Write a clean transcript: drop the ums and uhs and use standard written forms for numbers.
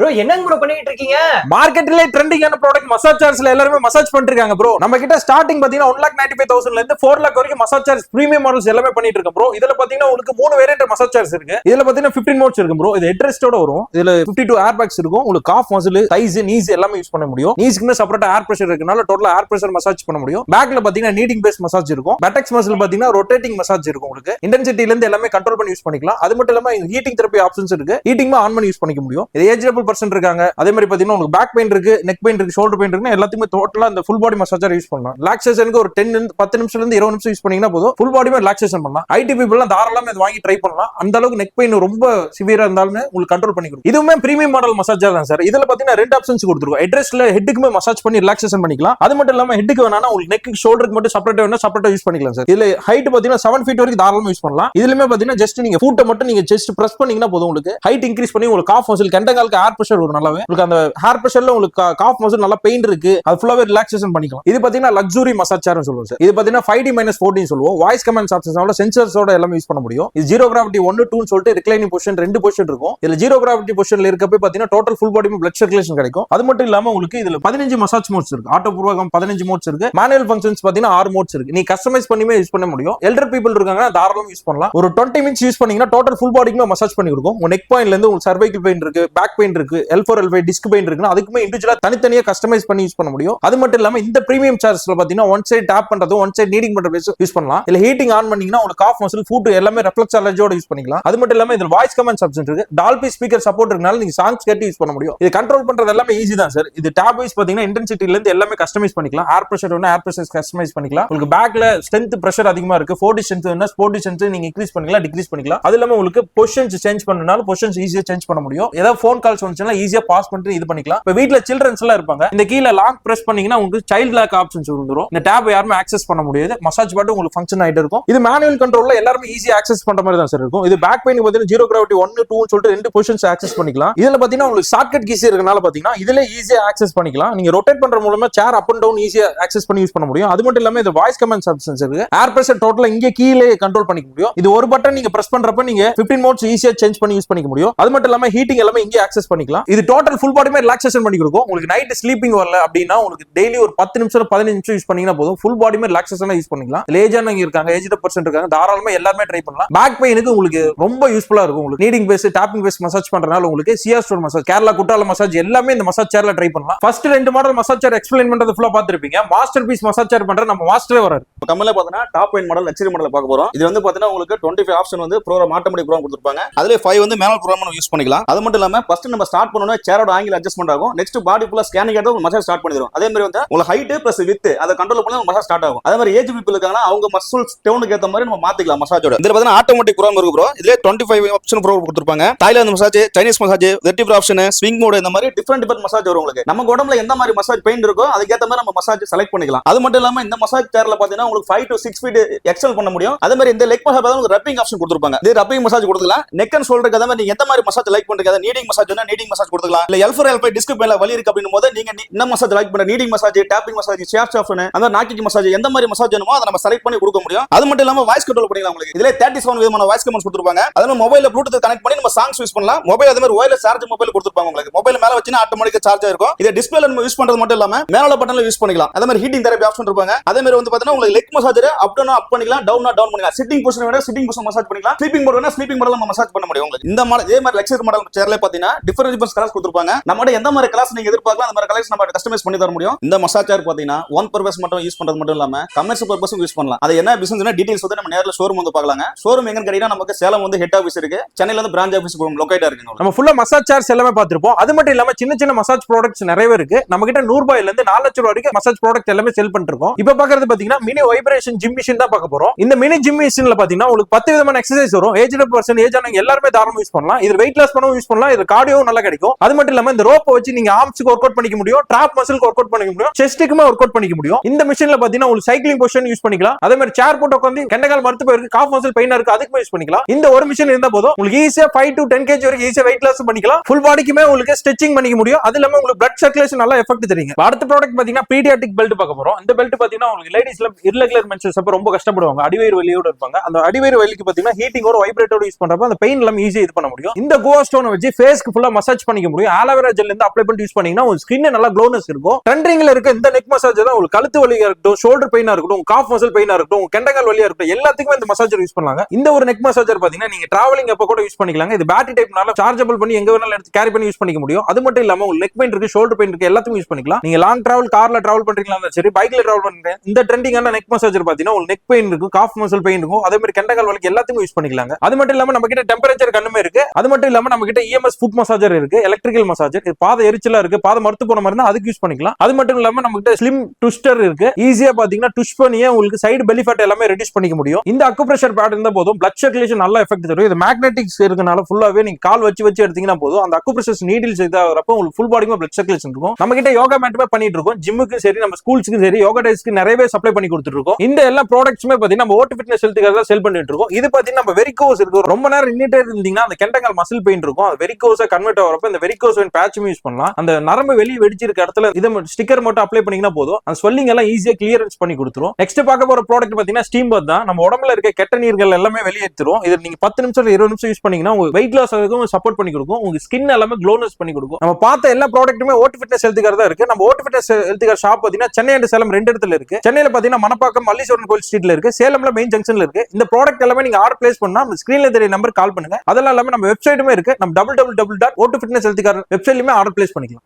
Bro என்னங்க bro பண்ணிட்டு இருக்கீங்க? மார்க்கெட்ல ட்ரெண்டிங்கான ப்ராடக்ட் மசாஜ் சார்ஜ்ல எல்லாரும் மசாஜ் பண்ணிட்டு இருக்காங்க ப்ரோ. நம்ம கிட்ட ஸ்டார்டிங் பாத்தீங்கன்னா 1,95,000 ல இருந்து 4 lakh வரைக்கும் மசாஜ் சார்ஜ் பிரீமியம் மாடல்ஸ் எல்லாமே பண்ணிட்டு இருக்கோம் ப்ரோ. இதுல பாத்தீங்கன்னா உங்களுக்கு 3 வேரியன்ட் மசாஜ் சார்ஜ் இருக்கு. இதுல பாத்தீங்கன்னா 15 மோட்ஸ் இருக்கு ப்ரோ. இது ஹெட் ரெஸ்டோட வரும். இதுல 52 ஏர் பேக்ஸ் இருக்கும். உங்களுக்கு காஃப் மசில், தைஸ், நீஸ் எல்லாமே யூஸ் பண்ண முடியும். நீஸ்க்குமே செப்பரேட்டா ஏர் பிரஷர் இருக்கனால டோட்டலா ஏர் பிரஷர் மசாஜ் பண்ண முடியும். பேக்ல பாத்தீங்கன்னா நீடிங் பேஸ் மசாஜ் இருக்கும். பட்டெக்ஸ் மசில் பாத்தீங்கன்னா ரொட்டேட்டிங் மசாஜ் இருக்கும். உங்களுக்கு இன்டென்சிட்டில இருந்து எல்லாமே கண்ட்ரோல் பண்ணி யூஸ் பண்ணிக்கலாம். அது மட்டும் இல்லாம ஹீட்டிங் தெரப்பி ஆப்ஷன்ஸ் இருக்கு. ஹீட்டிங் ஆன் பண்ணி யூஸ் பண்ணிக்க முடியும். இது ஏஜபிள் பர்சன் இருக்காங்க. அதே மாதிரி பாத்தீங்கன்னா உங்களுக்கு பேக் பெயின் இருக்கு, நெக் பெயின் இருக்கு, ஷோல்டர் பெயின் இருக்கு, எல்லாத்துக்குமே டோட்டலா இந்த ஃபுல் பாடி மசாஜர் யூஸ் பண்ணலாம். ரிலாக்சேஷனுக்கு ஒரு 10 நிமிஷத்துல இருந்து 20 நிமிஷம் யூஸ் பண்ணீங்கன்னா போதும். ஃபுல் பாடியுமே ரிலாக்சேஷன் பண்ணலாம். ஐடி பீப்பிள்லாம் தாராளமா இது வாங்கி ட்ரை பண்ணலாம். அந்த அளவுக்கு நெக் பெயின் ரொம்ப சிவியரா இருந்தாலுமே உங்களுக்கு கண்ட்ரோல் பண்ணி கொடுக்கும். இதுவுமே பிரீமியம் மாடல் மசாஜர் தான் சார். இதுல பாத்தீங்கன்னா 2 ஆப்ஷன்ஸ் கொடுத்துருக்கோம். ஹெட்ரெஸ்ட்ல ஹெட்டுக்குமே மசாஜ் பண்ணி ரிலாக்சேஷன் பண்ணிக்கலாம். அது மட்டும் இல்லாம ஹெட்டுக்கு வேணா உங்களுக்கு நெக் ஷோல்டருக்கு மட்டும் செப்பரேட்டா வேணா செப்பரேட்டா யூஸ் பண்ணிக்கலாம் சார். இதுல ஹைட் பாத்தீங்கன்னா 7 feet வரைக்கும் தாராளமா யூஸ் பண்ணலாம். இதுலயுமே பாத்தீங்கன்னா ஜஸ்ட் நீங்க ஃபூட்டை மட்டும் நீங்க ஜஸ்ட் பிரஸ் பண்ணீங்கன்னா போதும். உங்களுக்கு ஹைட் இன்க்ரீஸ் பண்ணி உங்களுக்கு காஃப் மசில் கெண்டகாலுக்கு ஏர் பிரஷர் வரும். நல்லாவே உங்களுக்கு அந்த ஹேர் பிரஷர்ல உங்களுக்கு காஃப் மசில் நல்லா பெயின் இருக்கு, அது ஃபுல்லாவே ரிலாக்சேஷன் பண்ணிக்கலாம். இது பாத்தீங்கன்னா லக்ஸுரி மசாஜ் சேர்னு சொல்லுவோம் சார். இது பாத்தீங்கன்னா 5D-14 சொல்லுவோம். வாய்ஸ் கமாண்ட்ஸ் ஆப்ஷன்ஸோட சென்சர்ஸோட எல்லாமே யூஸ் பண்ண முடியும். இது ஜீரோ கிராவிட்டி 1, 2 சொல்லிட்டு ரிக்ளைனிங் பொசிஷன் 2 பொசிஷன் இருக்கும். இதுல ஜீரோ கிராவிட்டி பொசிஷன்ல இருக்கப்ப பாத்தீங்கன்னா total full body blood circulation கிடைக்கும். அது மட்டும் இல்லாம உங்களுக்கு இதுல 15 மசாஜ் மோட்ஸ் இருக்கு. ஆட்டோ பூர்வகம் 15 மோட்ஸ் இருக்கு. மேனுவல் ஃபங்க்ஷன்ஸ் பாத்தீங்கன்னா 6 மோட்ஸ் இருக்கு. நீ கஸ்டமைஸ் பண்ணியுமே யூஸ் பண்ண முடியும். எல்டர் பீப்பிள் இருக்காங்க தாராளமா யூஸ் பண்ணலாம். ஒரு 20 மினிட்ஸ் யூஸ் பண்ணீங்கன்னா டோட்டல் ஃபுல் பாடிக்குமே மசாஜ் பண்ணி கொடுக்கும். உங்க நெக் பாயிண்ட்ல இருந்து உங்களுக்கு சர்வைக்கல் பெயின் இருக்கு, பேக் பெயின் இருக்கு, L4 L5 டிஸ்க் பெயின் இருக்குன்னா அதுக்குமே இண்டிவிஜுவலா தனித்தனியா கஸ்டமைஸ் பண்ணி யூஸ் பண்ண முடியும். அது மட்டும் இல்லாம இந்த பிரீமியம் சார்ஜ்ல பாத்தீங்கன்னா ஒன் சைடு டேப் பண்றது, ஒன் சைடு நீடிங் பண்றது யூஸ் பண்ணலாம். இல்ல ஹீட்டிங் ஆன் பண்ணீங்கன்னா உங்களுக்கு காஃப் மசில், ஃபுட் எல்லாமே ரெஃப்ளெக்ஸ் அலர்ஜியோட யூஸ் பண்ணிக்கலாம். அது மட்டும் இல்லாம இதுல வாய்ஸ் கமாண்ட்ஸ் ஆப்ஷன் இருக்கு. டால்பி ஸ்பீக்கர் சப்போர்ட் இருக்கனால நீங்க சாங்ஸ் கேட்டு யூஸ் பண்ண முடியும். இது கண்ட்ரோல் பண்றது எல்லாமே ஈஸி தான் சார். இது டேப் வைஸ் பாத்தீங்கன்னா இன்டென்சிட்டில இருந்து எல்லாமே கஸ்டமைஸ் பண்ணிக்கலாம். ஏர் பிரஷர் வேணா ஏர் பிரஷர் கஸ்டமைஸ் பண்ணிக்கலாம். உங்களுக்கு பேக்ல ஸ்ட்ரென்த் பிரஷர் அதிகமா இருக்கு, 4D ஸ்ட்ரென்த் வேணா 4D ஸ்ட்ரென்த் நீங்க இன்க்ரீஸ் பண்ணிக்கலாம், டிக்ரீஸ் பண்ணிக்கலாம். அது இல்லாம உங்களுக்கு பொசிஷன்ஸ் சேஞ்ச் பண்ணனால பொசிஷன்ஸ் ஈஸியா சேஞ்ச் பண்ண முடியும். ஏதாவது ஃபோன் கால்ஸ் வந்துச்சுன்னா ஈஸியா பாஸ் பண்ணிட்டு இது பண்ணிக்கலாம். இப்ப வீட்ல சில்ட்ரன்ஸ் எல்லாம் இருப்பாங்க. இந்த கீழ லாக் பிரஸ் பண்ணீங்கன்னா உங்களுக்கு சைல்ட் லாக் ஆப்ஷன்ஸ் வந்துரும். இந்த டேப் யாருமே ஆக்சஸ் பண்ண முடியாது. மசாஜ் பாட்டு உங்களுக்கு ஃபங்க்ஷன் ஆயிட்டு இருக்கும். இது மேனுவல் கண்ட்ரோல்ல எல்லாரும் ஈஸியா ஆக்சஸ் பண்ற மாதிரி தான் சார் இருக்கும். இது பேக் பெயின் பாத்தீங்கன்னா ஜீரோ கிராவிட்டி 1, 2 சொல்லிட்டு 2 பொசிஷன்ஸ் ஆக்சஸ் பண்ணிக்கலாம். இதுல பாத்தீங்கன்னா உங்களுக்கு ஷார்ட்கட் கீஸ் இருக்கனால பாத்தீங்கன்னா இதுல ஈஸியா ஆக்சஸ் பண்ணிக்கலாம். நீங்க ரொட்டேட் பண்ற மூலமா சேர் அப் அண்ட் டவுன் ஈஸியா ஆக்சஸ் பண்ணி யூஸ் பண்ண முடியும். அது மட்டும் இல்லாம இது வாய்ஸ் கமாண்ட்ஸ் ஆப்ஷன்ஸ் இருக்கு. ஏர் பிரஷர் டோட்டலா இங்க கீழே கண்ட்ரோல் பண்ணிக்க முடியும். இது ஒரு பட்டன் நீங்க பிரஸ் பண்றப்ப நீங்க 15 மோட்ஸ் ஈஸியா சேஞ்ச் பண்ணி யூஸ் பண்ணிக்க முடியும். அது மட்டும் இல்லாம ஹீட்டிங் எல்லாமே இங்கே ஆக்சஸ் பண்ணிக்கலாம். இது டோட்டல் ஃபுல் பாடியுமே ரிலாக்சேஷன் பண்ணி கொடுக்கும். உங்களுக்கு நைட் ஸ்லீப்பிங் வரல அப்படின்னா உங்களுக்கு டெய்லி ஒரு 10 நிமிஷம் 15 நிமிஷம் யூஸ் பண்ணீங்கன்னா போதும். ஃபுல் பாடியுமே ரிலாக்சேஷனா யூஸ் பண்ணிக்கலாம். ஏஜானவங்க இருக்காங்க, ஏஜ்டு பர்சன் இருக்காங்க, தாராளமா எல்லாமே ட்ரை பண்ணலாம். பேக் பெயினுக்கு உங்களுக்கு ரொம்ப யூஸ்ஃபுல்லா இருக்கும். உங்களுக்கு kneading base, tapping base massage பண்றனால உங்களுக்கு சியா ஸ்டோன் மசாஜ், கேரளா குட்டால மசாஜ் எல்லாமே இந்த மசாஜ் சேர்ல ட்ரை பண்ணலாம். First 2 model massage chair explain பண்றது ஃபுல்லா பாத்துருப்பீங்க. மாஸ்டர் பீஸ் மசாஜ் சேர் பண்ற நம்ம மாஸ்டரே வராரு. கம்மல பாத்தீங்கன்னா top end model luxury model பார்க்க போறோம். இது வந்து பாத்தீங்கன்னா உங்களுக்கு 25 ஆப்ஷன் வந்து ப்ரோக்ராம் ஆட்டோமேட்டிக் ப்ரோக்ராம் கொடுத்திருப்பாங்க. அதுல 5 வந்து மேனுவல் ப்ரோக்ராம் யூஸ் பண்ணிக்கலாம். அது மட்டும் இல்லாம ஃபர்ஸ்ட் நம்ம ஸ்டார்ட் பண்ணனும் சேரோட ஆங்கிள் அட்ஜஸ்ட்மென்ட் ஆகும். நெக்ஸ்ட் பாடி ஃபுல்லா ஸ்கேனிங் எடுத்து உங்களுக்கு மசாஜ் ஸ்டார்ட் பண்ணிரும். அதே மாதிரி வந்து உங்களுக்கு ஹைட் பிளஸ் வித் அதை கண்ட்ரோல் பண்ணா மசாஜ் ஸ்டார்ட் ஆகும். அதே மாதிரி ஏஜ் பீப்பிள் இருக்காங்கன்னா அவங்க மசில்ஸ் டோனுக்கு ஏத்த மாதிரி நம்ம மாத்திக்கலாம் மசாஜோட. இதுல பாத்தீங்கன்னா ஆட்டோமேட்டிக் ப்ரோக்ராம் இருக்கு ப்ரோ. இதுல 25 ஆப்ஷன் ப்ரோக்ராம் கொடுத்திருப்பாங்க. தாய்லாந்து மசாஜ், சைனீஸ் மசாஜ், வெர்டிபிள் ஆப்ஷன், ஸ்விங் மோட் இந்த மாதிரி டிஃபரண்ட் மசாஜ் வரும் உங்களுக்கு. நம்ம உடம்புல எந்த மாதிரி மசாஜ் பெயின் இருக்கோ அதுக்கு ஏத்த மாதிரி நம்ம மசாஜ் செலக்ட் பண்ணிக்கலாம். அது மட்டும் இல்லாம இந்த மசாஜ் சேர்ல பாத்தீங்கன்னா உங்களுக்கு 5 to 6 feet எக்ஸ்டெண்ட் பண்ண முடியும். அதே மாதிரி இந்த லெக் மசாஜ் உங்களுக்கு ரப்பிங் ஆப்ஷன் கொடுத்திருப்பாங்க. இது ரப்பிங் மசாஜ் கொடுக்கலாம். நெக் அண்ட் ஷோல்டருக்கு அதே மாதிரி நீங்க எந்த மாதிரி மசாஜ் லைக் பண்றீங்க, நீடிங் மசாஜ் வேணா நீடிங் மசாஜ் கொடுக்கலாம். இல்ல L4 L5 டிஸ்க் மேல வலி இருக்கு அப்படினும் போது நீங்க இந்த மசாஜ் லைக் பண்ற நீடிங் மசாஜ், டாப்பிங் மசாஜ், ஷேர் ஷாஃப்ட் அந்த நாக்கிக் மசாஜ் எந்த மாதிரி மசாஜ் வேணுமோ அதை நம்ம செலக்ட் பண்ணி கொடுக்க முடியும். அது மட்டும் இல்லாம வாய்ஸ் கண்ட்ரோல் பண்ணிக்கலாம். உங்களுக்கு இதுல 37 விதமான வாய்ஸ் கமாண்ட்ஸ் கொடுத்திருப்பாங்க. அதனால மொபைல்ல ப்ளூடூத் கனெக்ட் பண்ணி நம்ம சாங்ஸ் யூஸ் பண்ணலாம். மொபைல் அதே மாதிரி வயர்லெஸ் சார்ஜ் மொபைல் கொடுத்திருப்பாங்க. உங்களுக்கு மொபைல் மேல வச்சினா ஆட்டோமேட்டிக்கா சார்ஜ் ஆயிருக்கும். இது டிஸ்ப்ளேல நம்ம யூஸ் பண்றது மட்டும் இல்லாம மேல பட்டன்ல யூஸ் பண்ணிக்கலாம். அதே மாதிரி ஹீட்டிங் தெரப்பி ஆப்ஷன் இருப்பாங்க. அதே மாதிரி வந்து பாத்தீங்கன்னா உங்களுக்கு leg massage up down up பண்ணிக்கலாம், டவுன் டவுன் பண்ணிக்கலாம். சிட்டிங் பொசிஷன் வேணா சிட்டிங் பொசிஷன் மசாஜ் பண்ணிக்கலாம். ஸ்லீப்பிங் மோட் வேணா ஸ்லீப்பிங் மோட்ல நம்ம மசாஜ் பண்ண முடியும். உங்களுக்கு இந்த மாடல் இதே மாதிரி லக்ஸரி மாடல் சேர்ல பாத்தீங்கன்னா டிஃபரண்ட் கலர்ஸ் கொடுத்திருப்பாங்க. நம்மட்ட எந்த மாதிரி கலர்ஸ் நீங்க எதிர்பார்க்கலாம் அந்த மாதிரி கலர்ஸ் நம்ம கஸ்டமைஸ் பண்ணி தர முடியும். இந்த மசாஜ் சேர் பாத்தீங்கன்னா ஒன் பர்பஸ் மட்டும் யூஸ் பண்றது மட்டும் இல்லாம கமர்ஷியல் பர்பஸும் யூஸ் பண்ணலாம். அது என்ன பிசினஸ்னா டீடைல்ஸ் வந்து நம்ம நேர்ல ஷோரூம் வந்து பார்க்கலாங்க. ஷோரூம் எங்கன்னு கேட்டீங்கன்னா நமக்கு சேலம் வந்து ஹெட் ஆபீஸ் இருக்கு, சென்னையில வந்து பிரான்ச் ஆபீஸ் லொகேட்டா இருக்கு. நம்ம ஃபுல்லா மசாஜ் சேர்ஸ் எல்லாமே பார்த்திருப்போம். அது மட்டும் இல்லாம சின்ன சின்ன மசாஜ் ப்ராடக்ட்ஸ் நிறையவே இருக்கு. நம்ம கிட்ட 100 ரூபாயில இருந்து 4 லட்சம் வரைக்கும் மசாஜ் ப்ராடக்ட் எல்லாமே செல் பண்ணிட்டு இருக்கோம். இப்ப பாக்குறது பாத்தீங்கன்னா மினி வைப்ரேஷன் ஜிம் மிஷின் தான் பார்க்க போறோம். இந்த மினி ஜிம் மிஷின்ல பாத்தீங்கன்னா உங்களுக்கு 10 விதமான எக்ஸசைஸ் வரும். ஏஜ்டு பர்சன், ஏஜ் ஆனவங்க எல்லாரும் தாராளமா யூஸ் பண்ணலாம். இது வெயிட் லாஸ் பண்ணவும் யூஸ் பண்ணலாம். இது கார்டியோவும் நல்லா கிடைக்கும். அது மட்டும் இல்லாம இந்த ரோப் வச்சு நீங்க ஆர்ம்ஸ்க்கு ஒர்க் அவுட் பண்ணிக்க முடியும், ட்ராப் மசிலுக்கு ஒர்க் அவுட் பண்ணிக்க முடியும், செஸ்ட்டுக்குமே ஒர்க் அவுட் பண்ணிக்க முடியும். இந்த மிஷின்ல பாத்தீங்கன்னா உங்களுக்கு சைக்கிளிங் பொசிஷன் யூஸ் பண்ணிக்கலாம். அதே மாதிரி சேர் போட்டு உட்கார்ந்து கெண்டகால் மரத்து போயிருக்கு, காஃப் மசில் பெயினா இருக்கு, அதுக்கு யூஸ் பண்ணிக்கலாம். இந்த ஒரு மிஷின் இருந்தா போதும் உங்களுக்கு ஈஸியா 5 to 10 kg வரைக்கும் ஈஸியா வெயிட் லாஸ் பண்ணிக்கலாம். ஃபுல் பாடிக்குமே உங்களுக்கு ஸ்ட்ரெச்சிங் பண்ணிக்க முடியும். அது இல்லாம உங்களுக்கு பிளட் சர்க்குலேஷன் நல்லா எஃபெக்ட் தெரியுங்க. அடுத்த ப்ராடக்ட் பாத்தீங்கன்னா பீடியாட்ரிக் பெல்ட் பார்க்க போறோம். இந்த பெல்ட் பாத்தீங்கன்னா உங்களுக்கு லேடிஸ்ல இர்ரெகுலர் மென்சஸ் அப்ப ரொம்ப கஷ்டப்படுவாங்க, அடிவயிறு வலியோட இருப்பாங்க. அந்த அடிவயிறு வலிக்கு பாத்தீங்கன்னா ஹீட்டிங்கோட வைப்ரேட்டரோட யூஸ் பண்றப்ப அந்த பெயின் எல்லாம் ஈஸியா இது பண்ண முடியும். இந்த கோவா ஸ்டோனை வச்சு ஃபேஸ்க்கு ஃபுல்லா மசாஜ் மசாஜ் பண்ணிக்க முடியும். ஆலோவேரா ஜெல் இருந்து அப்ளை பண்ணி யூஸ் பண்ணீங்கன்னா உங்க ஸ்கின் நல்லா க்ளோனஸ் இருக்கும். ட்ரெண்டிங்ல இருக்க இந்த நெக் மசாஜ் தான் உங்களுக்கு கழுத்து வலியா இருக்கட்டும், ஷோல்டர் பெயினா இருக்கட்டும், காஃப் மசில் பெயினா இருக்கட்டும், கெண்டங்கால் வலியா இருக்கட்டும், எல்லாத்துக்குமே இந்த மசாஜர் யூஸ் பண்ணலாங்க. இந்த ஒரு நெக் மசாஜர் பாத்தீங்கன்னா நீங்க டிராவலிங் அப்ப கூட யூஸ் பண்ணிக்கலாங்க. இது பேட்டரி டைப்னால சார்ஜபிள் பண்ணி எங்க வேணாலும் எடுத்து கேரி பண்ணி யூஸ் பண்ணிக்க முடியும். அது மட்டும் இல்லாம உங்களுக்கு நெக் பெயின் இருக்கு, ஷோல்டர் பெயின் இருக்கு, எல்லாத்துக்கும் யூஸ் பண்ணிக்கலாம். நீங்க லாங் டிராவல் கார்ல டிராவல் பண்றீங்களா சரி, பைக்ல டிராவல் பண்றீங்க, இந்த ட்ரெண்டிங்கான நெக் மசாஜர் பாத்தீங்கன்னா உங்களுக்கு நெக் பெயின் இருக்கும், காஃப் மசில் பெயின் இருக்கும், அதே மாதிரி கெண்டங்கால் வலிக்கு எல்லாத்துக்கும் யூஸ் பண்ணிக்கலாங்க. அது மட்டும் இல்லாம நம்ம கிட்ட டெம்பரேச்சர் கண்ணுமே இருக்கு. அது மட்டும் இல்லாம நம்ம கிட்ட EMS ஃபுட் மசாஜர் இருக்கு, எலக்ட்ரிக்கல் மசாஜர். இது பாத எரிச்சலா இருக்கு, பாத மறுத்து போன மாதிரி இருந்தா அதுக்கு யூஸ் பண்ணிக்கலாம். அது மட்டும் இல்லாம நம்ம கிட்ட ஸ்லிம் ட்விஸ்டர் இருக்கு. ஈஸியா பாத்தீங்கன்னா ட்விஸ்ட் பண்ணியே உங்களுக்கு சைடு பெல்லி ஃபேட் எல்லாமே ரெடியூஸ் பண்ணிக்க முடியும். இந்த அக்குப்ரெஷர் பேட் இருந்தா போதும், பிளட் சர்க்குலேஷன் நல்ல எஃபெக்ட் தரும். இது மேக்னெட்டிக்ஸ் இருக்கனால ஃபுல்லாவே நீங்க கால் வச்சு எடுத்தீங்கன்னா போதும், அந்த அக்குப்ரெஷர் நீடில்ஸ் இதாகிறப்ப உங்களுக்கு ஃபுல் பாடிக்குமே பிளட் சர்க்குலேஷன் இருக்கும். நம்ம கிட்ட யோகா மேட்டுமே பண்ணிட்டு இருக்கோம். ஜிம்முக்கு சரி, நம்ம ஸ்கூல்ஸ்க்கு சரி, யோகா டேஸ்க்கு நிறையவே சப்ளை பண்ணி கொடுத்துட்டு இருக்கோம். இந்த எல்லா ப்ராடக்ட்ஸுமே பாத்தீங்கன்னா நம்ம ஓட்டு ஃபிட்னஸ் ஹெல்த்துக்காக தான் செல் பண்ணிட்டு இருக்கோம். இது பாத்தீங்கன்னா நம்ம வெரிகோஸ் இருக்கு, ரொம்ப நேரம் நின்னுட்டே இருந்தீங்கன்னா அந்த கெண்டங்கால் மசில் பெயின் இருக்கும், அது வெரிகோஸா கன்வெர்ட் ஆகிறப்ப இந்த வெரிகோஸ் வெயின் பேட்சும் யூஸ் பண்ணலாம். அந்த நரம்பு வெளியே வெடிச்சிருக்க இடத்துல இதை ஸ்டிக்கர் மட்டும் அப்ளை பண்ணீங்கன்னா போதும், அந்த ஸ்வெல்லிங் எல்லாம் ஈஸியா கிளியரன்ஸ் பண்ணி கொடுத்துரும். நெக்ஸ்ட் பார்க்க போற ப்ராடக்ட் பாத்தீங்கன்னா ஸ்டீம் பாத் தான். நம்ம உடம்புல இருக்க கெட்ட நீர்கள் எல்லாமே வெளியேற்றிரும். இது நீங்க 10 நிமிஷம் 20 நிமிஷம் யூஸ் பண்ணீங்கன்னா உங்க வெயிட் லாஸ் ஆகும் சப்போர்ட் பண்ணி கொடுக்கும், உங்க ஸ்கின் எல்லாமே க்ளோனஸ் பண்ணி கொடுக்கும். நம்ம பார்த்த எல்லா ப்ராடக்ட்டுமே ஓட்டு ஃபிட்னஸ் ஹெல்த்துக்காக தான் இருக்கு. நம்ம ஓட்டு ஃபிட்னஸ் ஹெல்த்துக்காக ஷாப் பாத்தீங்கன்னா சென்னை அண்ட் சேலம் 2 இடத்துல இருக்கு. சென்னையில பாத்தீங்கன்னா மணப்பாக்கம் மல்லீஸ்வரன் கோயில் ஸ்ட்ரீட்ல இருக்கு, சேலம்ல மெயின் ஜங்ஷன்ல இருக்கு. இந்த ப்ராடக்ட் எல்லாமே நீங்க ஆர்டர் பிளேஸ் பண்ணா நம்ம ஸ்கிரீன்ல தெரிய நம்பர் கால் பண்ணுங்க. அதெல்லாம் இல்லாம நம்ம வெப்சைட்டுமே இருக்கு, நம்ம www.otofitnesshealthcare வெப்சைட்லயுமே ஆர்டர் பிளேஸ் பண்ணிக்கலாம்.